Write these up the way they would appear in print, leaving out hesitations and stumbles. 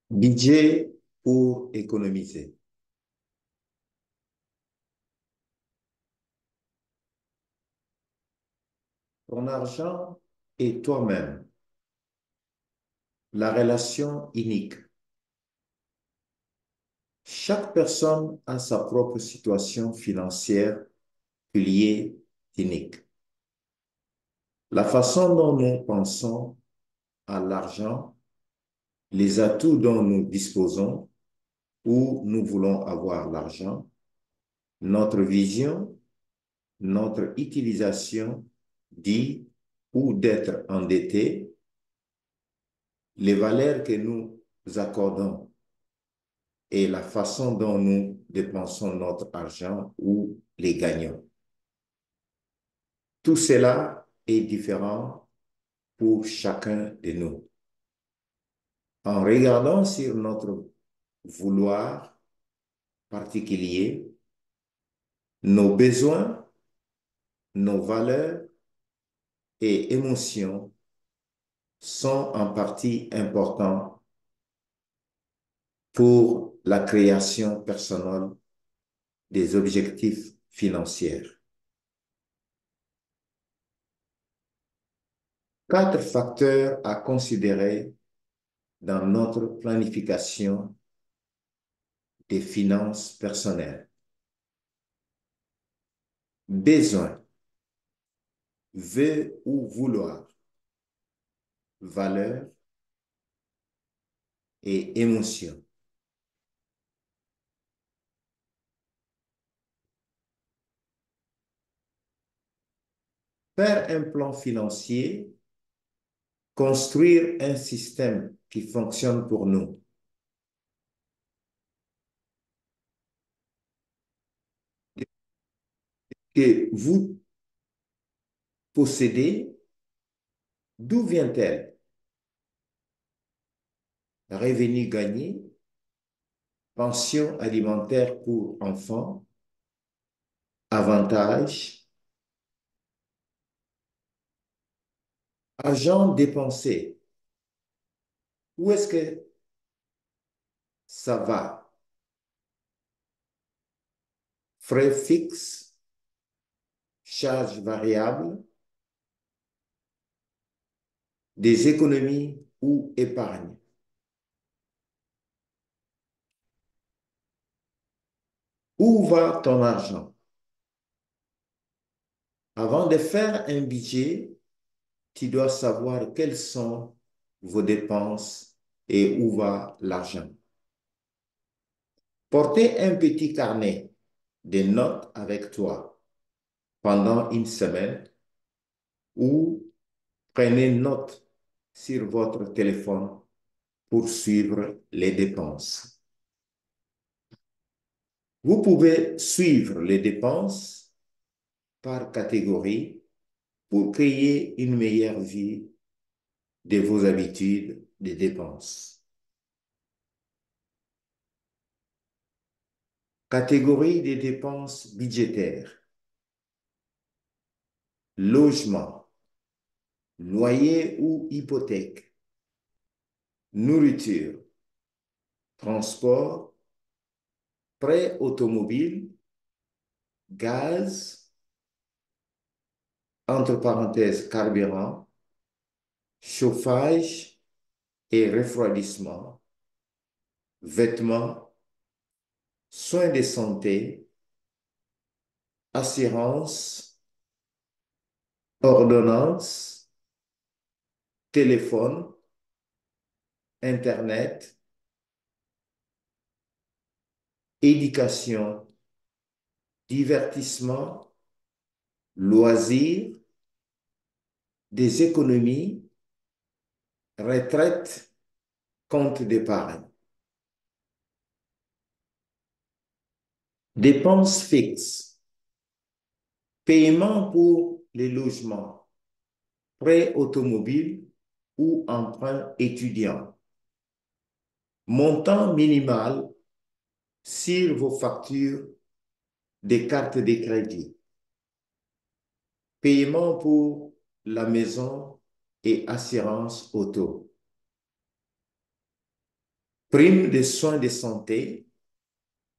Budget pour économiser. Ton argent et toi-même, la relation unique. Chaque personne a sa propre situation financière liée unique. La façon dont nous pensons à l'argent, les atouts dont nous disposons, où nous voulons avoir l'argent, notre vision, notre utilisation dit ou d'être endetté, les valeurs que nous accordons et la façon dont nous dépensons notre argent ou les gagnons. Tout cela est différent pour chacun de nous. En regardant sur notre vouloir particulier, nos besoins, nos valeurs et émotions sont en partie importants pour la création personnelle des objectifs financiers. 4 facteurs à considérer dans notre planification des finances personnelles. Besoin, veut ou vouloir, valeur et émotion. Faire un plan financier, construire un système qui fonctionne pour nous. Que vous possédez, d'où vient-elle? Revenu gagné, pension alimentaire pour enfants, avantages, argent dépensé. Où est-ce que ça va? Frais fixes, charges variables, des économies ou épargne. Où va ton argent? Avant de faire un budget, tu dois savoir quelles sont vos dépenses et où va l'argent. Portez un petit carnet de notes avec toi pendant une semaine ou prenez note sur votre téléphone pour suivre les dépenses. Vous pouvez suivre les dépenses par catégorie pour créer une meilleure vie de vos habitudes de dépenses. Catégorie des dépenses budgétaires. Logement, loyer ou hypothèque, nourriture, transport, prêt automobile, gaz, entre parenthèses carburant, chauffage et refroidissement, vêtements, soins de santé, assurance, ordonnance, téléphone, Internet, éducation, divertissement, loisirs, des économies, retraite, compte d'épargne. Dépenses fixes, paiement pour les logements, prêt automobile ou emprunt étudiant. Montant minimal sur vos factures des cartes de crédit. Paiement pour la maison et assurance auto. Prime de soins de santé,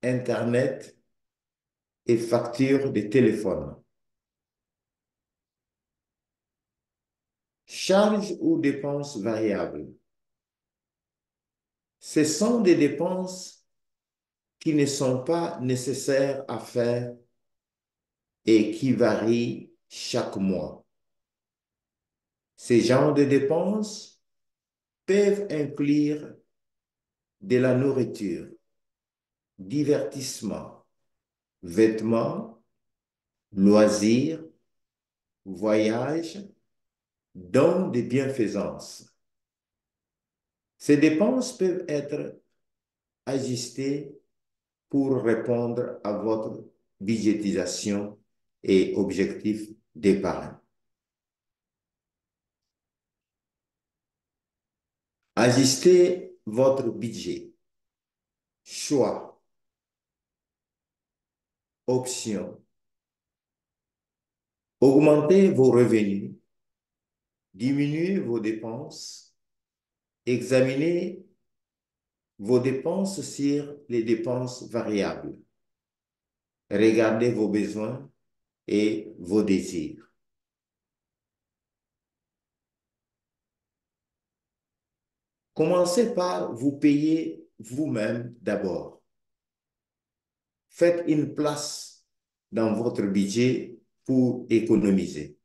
Internet et factures de téléphone. Charges ou dépenses variables. Ce sont des dépenses qui ne sont pas nécessaires à faire et qui varient chaque mois. Ces genres de dépenses peuvent inclure de la nourriture, divertissement, vêtements, loisirs, voyages, dons de bienfaisance. Ces dépenses peuvent être ajustées pour répondre à votre budgétisation et objectifs d'épargne. Ajustez votre budget. Choix, option. Augmentez vos revenus, diminuez vos dépenses, examinez vos dépenses sur les dépenses variables. Regardez vos besoins et vos désirs. Commencez par vous payer vous-même d'abord. Faites une place dans votre budget pour économiser.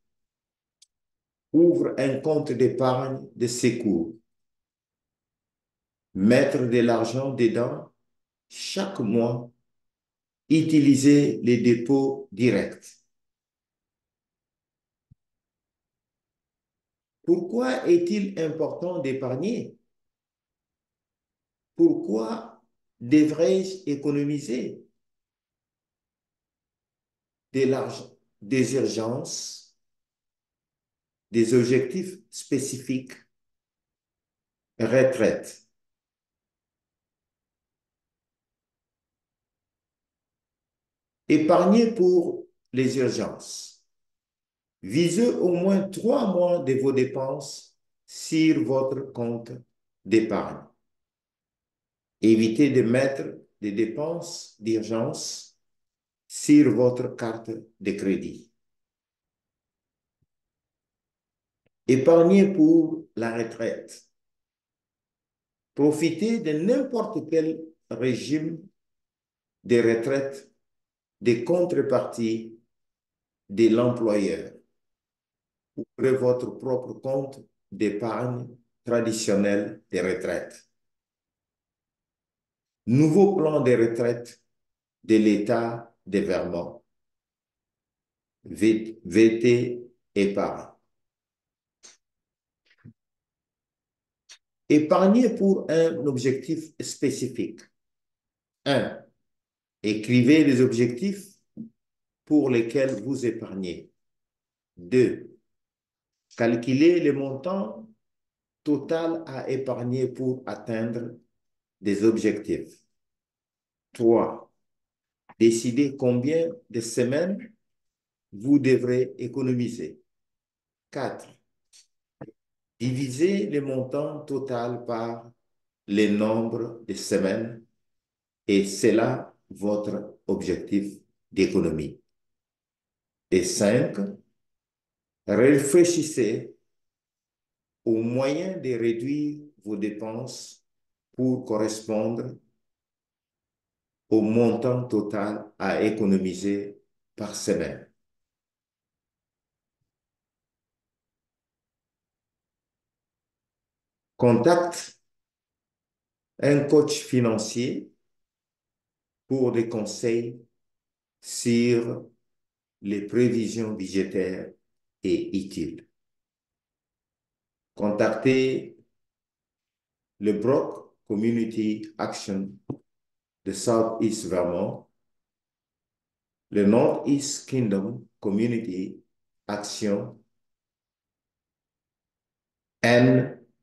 Ouvre un compte d'épargne de secours. Mettre de l'argent dedans chaque mois. Utilisez les dépôts directs. Pourquoi est-il important d'épargner? Pourquoi devrais-je économiser? De l'argent, des urgences, des objectifs spécifiques, retraite. Épargnez pour les urgences. Visez au moins 3 mois de vos dépenses sur votre compte d'épargne. Évitez de mettre des dépenses d'urgence sur votre carte de crédit. Épargnez pour la retraite. Profitez de n'importe quel régime de retraite des contreparties de l'employeur. Ouvrez votre propre compte d'épargne traditionnel de retraite. Nouveau plan de retraite de l'État de Vermont. VT Épargne. Épargnez pour un objectif spécifique. 1. Écrivez les objectifs pour lesquels vous épargnez. 2. Calculez le montant total à épargner pour atteindre des objectifs. 3. Décidez combien de semaines vous devrez économiser. 4. Divisez le montant total par le nombre de semaines et c'est là votre objectif d'économie. Et 5. Réfléchissez aux moyens de réduire vos dépenses pour correspondre au montant total à économiser par semaine. Contacte un coach financier pour des conseils sur les prévisions budgétaires et utiles. Contactez le Brock Community Action de Southeast Vermont, le Northeast Kingdom Community Action, NEKCA,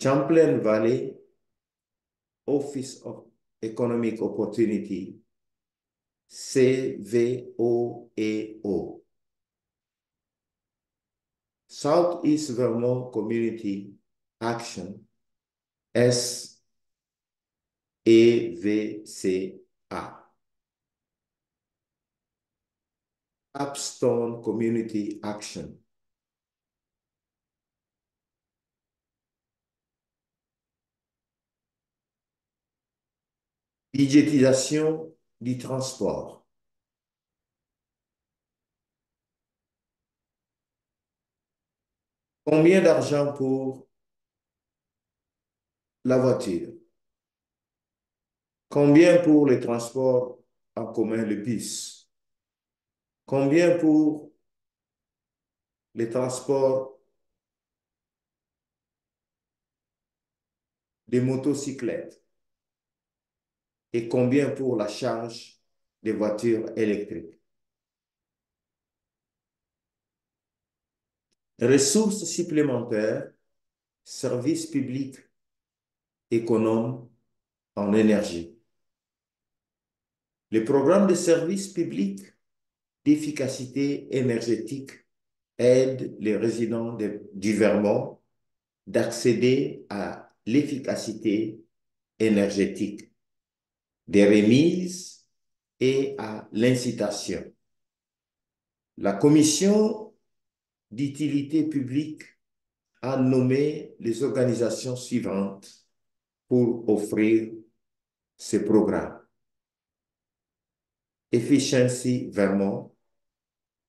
Champlain Valley Office of Economic Opportunity, CVOEO, Southeast Vermont Community Action, SEVCA. Capstone Community Action. Budgétisation du transport. Combien d'argent pour la voiture? Combien pour les transports en commun, le bus? Combien pour les transports des motocyclettes? Et combien pour la charge des voitures électriques? Ressources supplémentaires, services publics économes en énergie. Le programme de services publics d'efficacité énergétique aide les résidents du Vermont d'accéder à l'efficacité énergétique, des remises et à l'incitation. La commission d'utilité publique a nommé les organisations suivantes pour offrir ce programme. Efficiency Vermont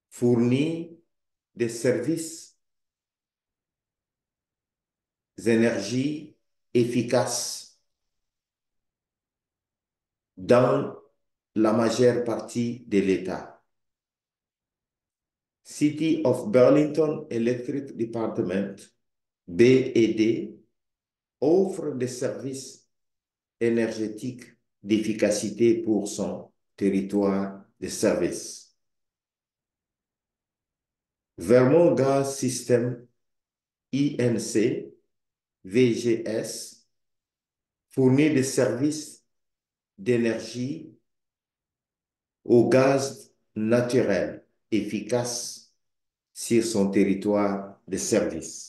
fournit des services d'énergie efficaces dans la majeure partie de l'État. City of Burlington Electric Department, BED, offre des services énergétiques d'efficacité pour son territoire de service. Vermont Gas System, INC, VGS, fournit des services d'énergie au gaz naturel efficace sur son territoire de service.